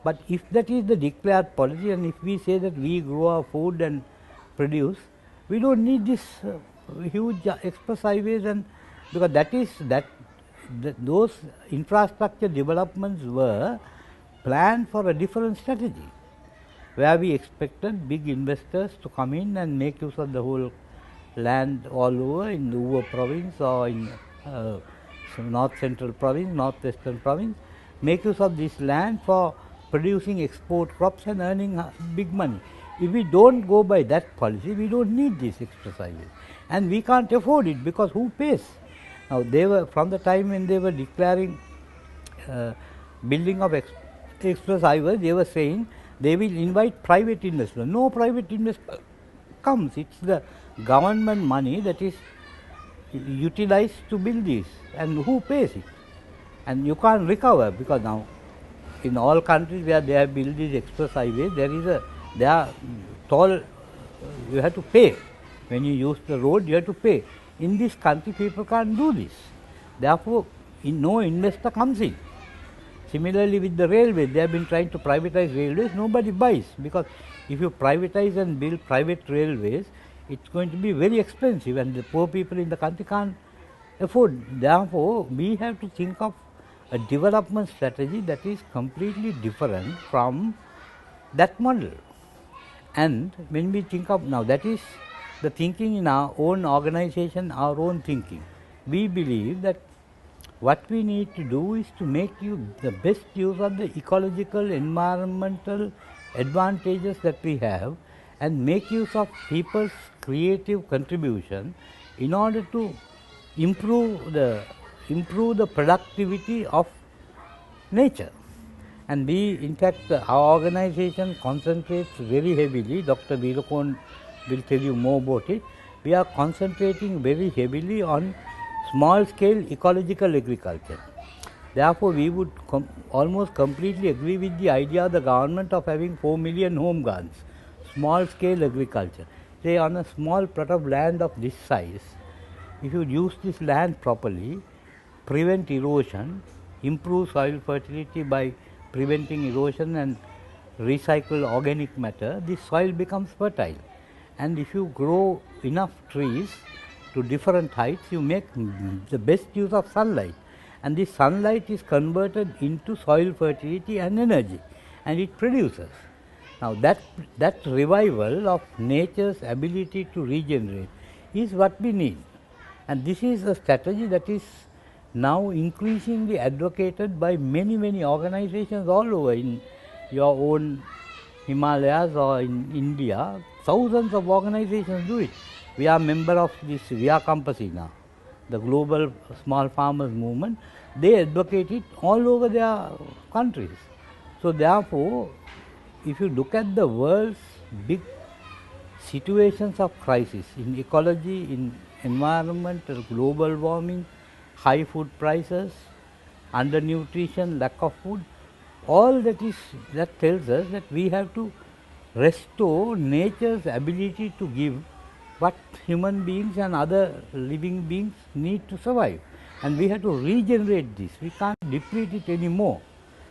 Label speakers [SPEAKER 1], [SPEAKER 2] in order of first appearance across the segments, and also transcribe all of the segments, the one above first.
[SPEAKER 1] But if that is the declared policy, and if we say that we grow our food and produce, we don't need this huge express highways, and because those infrastructure developments were planned for a different strategy, where we expected big investors to come in and make use of the whole land all over in the Uva province or in north central province, northwestern province, make use of this land for producing export crops and earning big money. If we don't go by that policy, we don't need these express highways, and we can't afford it, because who pays? Now they were, from the time when they were declaring building of express highways, they were saying they will invite private investment. No private investor comes. It's the government money that is utilized to build this, and who pays it? And you can't recover, because now in all countries where they have built these express highways, they are toll, you have to pay. When you use the road, you have to pay. In this country, people can't do this. Therefore, no investor comes in. Similarly with the railways, they have been trying to privatize railways, nobody buys, because if you privatize and build private railways, it's going to be very expensive, and the poor people in the country can't afford. Therefore, we have to think of a development strategy that is completely different from that model. And when we think of, now that is the thinking in our own organization, our own thinking. We believe that what we need to do is to make the best use of the ecological, environmental advantages that we have, and make use of people's creative contribution in order to improve the productivity of nature. And we, in fact, our organization concentrates very heavily. Dr. Veerakon will tell you more about it. We are concentrating very heavily on small scale ecological agriculture. Therefore, we would almost completely agree with the idea of the government of having 4 million home gardens, small scale agriculture. Say, on a small plot of land of this size, if you use this land properly, prevent erosion, improve soil fertility by preventing erosion and recycle organic matter, this soil becomes fertile. And if you grow enough trees to different heights, you make the best use of sunlight, and this sunlight is converted into soil fertility and energy, and it produces. Now that revival of nature's ability to regenerate is what we need, and this is a strategy that is now increasingly advocated by many organizations all over in your own Himalayas or in India. Thousands of organizations do it. We are member of this Via Campesina, the global small farmers movement. They advocate it all over their countries. So therefore, if you look at the world's big situations of crisis in ecology, in environment, global warming, high food prices, undernutrition, lack of food, all that tells us that we have to restore nature's ability to give what human beings and other living beings need to survive. And we have to regenerate this. We can't deplete it anymore.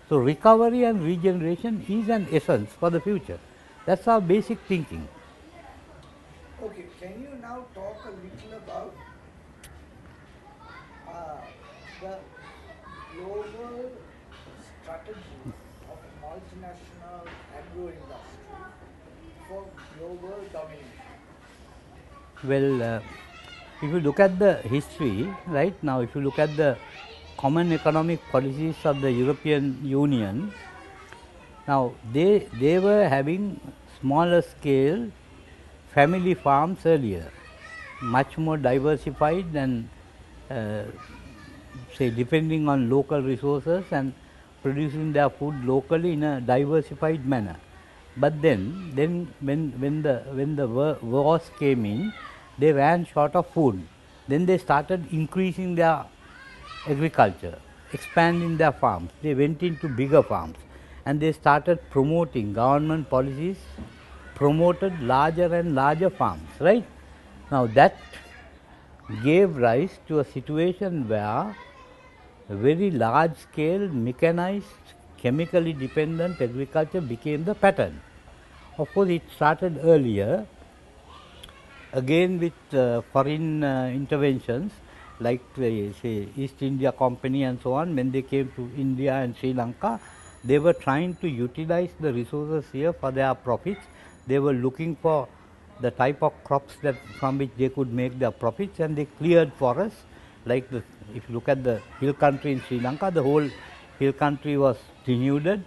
[SPEAKER 1] So recovery and regeneration is an essence for the future. That's our basic thinking.
[SPEAKER 2] Okay, can you now talk a little about the global strategy of multinational agro-industry for global domination?
[SPEAKER 1] Well, if you look at the history, right now, if you look at the common economic policies of the European Union, now they were having smaller scale family farms earlier, much more diversified and say depending on local resources and producing their food locally in a diversified manner. But then when the wars came in, they ran short of food. Then they started increasing their agriculture, expanding their farms. They went into bigger farms, and they started promoting, government policies promoted larger and larger farms, right? Now that gave rise to a situation where very large scale mechanized chemically dependent agriculture became the pattern. Of course, it started earlier, again with foreign interventions like say East India Company and so on. When they came to India and Sri Lanka, they were trying to utilize the resources here for their profits. They were looking for the type of crops that from which they could make their profits, and they cleared forests. Like if you look at the hill country in Sri Lanka, the whole hill country was denuded,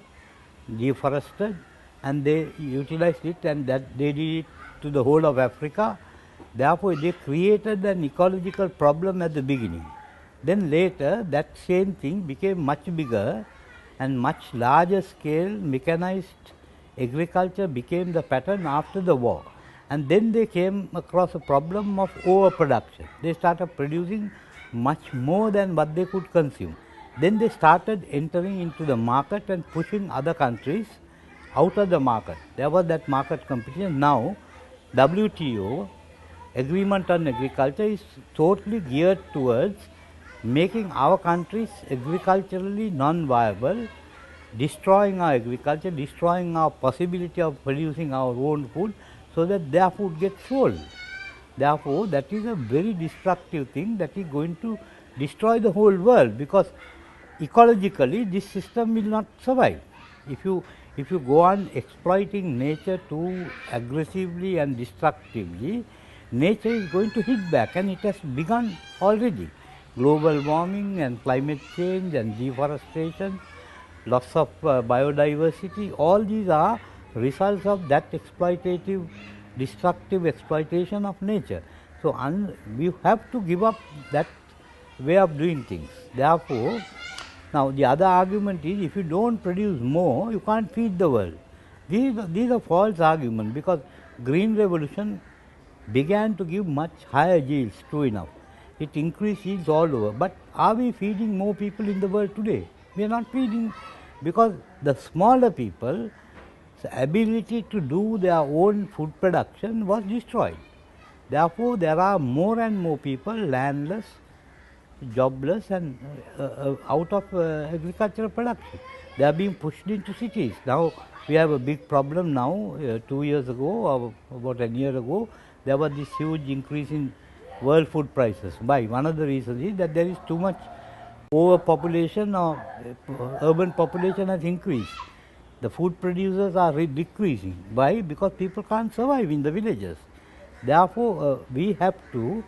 [SPEAKER 1] deforested, and they utilized it, and that they did it to the whole of Africa. Therefore, they created an ecological problem at the beginning. Then later, that same thing became much bigger and much larger scale. Mechanized agriculture became the pattern after the war. And then they came across a problem of overproduction. They started producing much more than what they could consume. Then they started entering into the market and pushing other countries out of the market. There was that market competition. Now, WTO agreement on agriculture is totally geared towards making our countries agriculturally non-viable, destroying our agriculture, destroying our possibility of producing our own food, so that their food gets sold. Therefore, that is a very destructive thing that is going to destroy the whole world, because ecologically this system will not survive. If you go on exploiting nature too aggressively and destructively, nature is going to hit back, and it has begun already. Global warming and climate change and deforestation, loss of biodiversity, all these are results of that exploitative, destructive exploitation of nature. So, we have to give up that way of doing things. Therefore, now the other argument is, if you don't produce more, you can't feed the world. These are false arguments, because Green Revolution began to give much higher yields, true enough. It increased yields all over. But are we feeding more people in the world today? We are not feeding, because the smaller people's ability to do their own food production was destroyed. Therefore, there are more and more people landless, jobless, and out of agricultural production. They are being pushed into cities. Now, we have a big problem now. 2 years ago, or about a year ago, there was this huge increase in world food prices. Why? One of the reasons is that there is too much overpopulation, or urban population has increased. The food producers are decreasing. Why? Because people can't survive in the villages. Therefore, we have to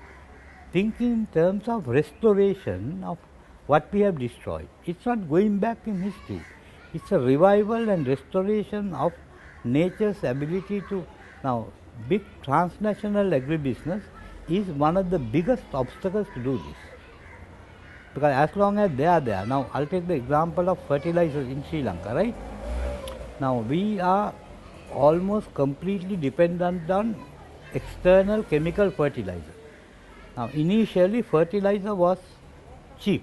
[SPEAKER 1] think in terms of restoration of what we have destroyed. It's not going back in history. It's a revival and restoration of nature's ability to. Now, big transnational agribusiness is one of the biggest obstacles to do this, because as long as they are there. Now, I'll take the example of fertilizers in Sri Lanka, right? Now, we are almost completely dependent on external chemical fertilizer. Now, initially fertilizer was cheap,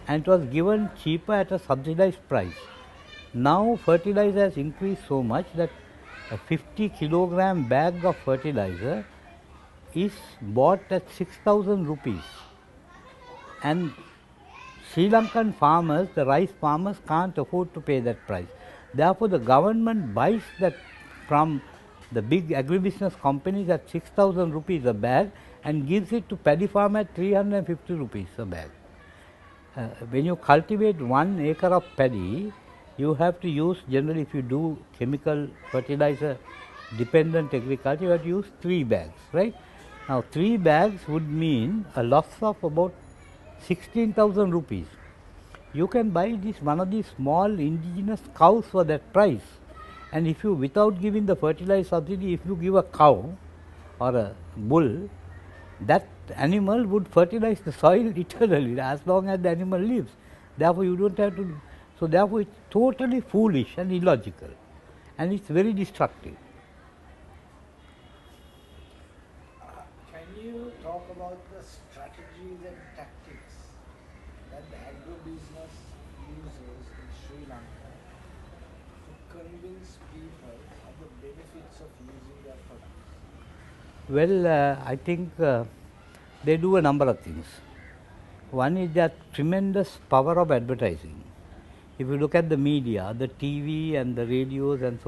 [SPEAKER 1] and it was given cheaper at a subsidized price. Now, fertilizer has increased so much that a 50 kilogram bag of fertilizer is bought at 6,000 rupees, and Sri Lankan farmers, the rice farmers, can't afford to pay that price. Therefore, the government buys that from the big agribusiness companies at 6,000 rupees a bag and gives it to paddy farmer at 350 rupees a bag. When you cultivate 1 acre of paddy, you have to use, generally if you do chemical fertilizer dependent agriculture, you have to use 3 bags, right? Now, 3 bags would mean a loss of about 16,000 rupees. You can buy one of these small indigenous cows for that price. And if you, without giving the fertilizer subsidy, if you give a cow or a bull, that animal would fertilize the soil eternally as long as the animal lives. Therefore, you don't have to. So, therefore, it's totally foolish and illogical, and it's very destructive.
[SPEAKER 2] Can you talk about the strategies and tactics that the agribusiness uses in Sri Lanka to convince people of the benefits of using their products?
[SPEAKER 1] Well, I think they do a number of things. One is that tremendous power of advertising. If you look at the media, the TV and the radios and so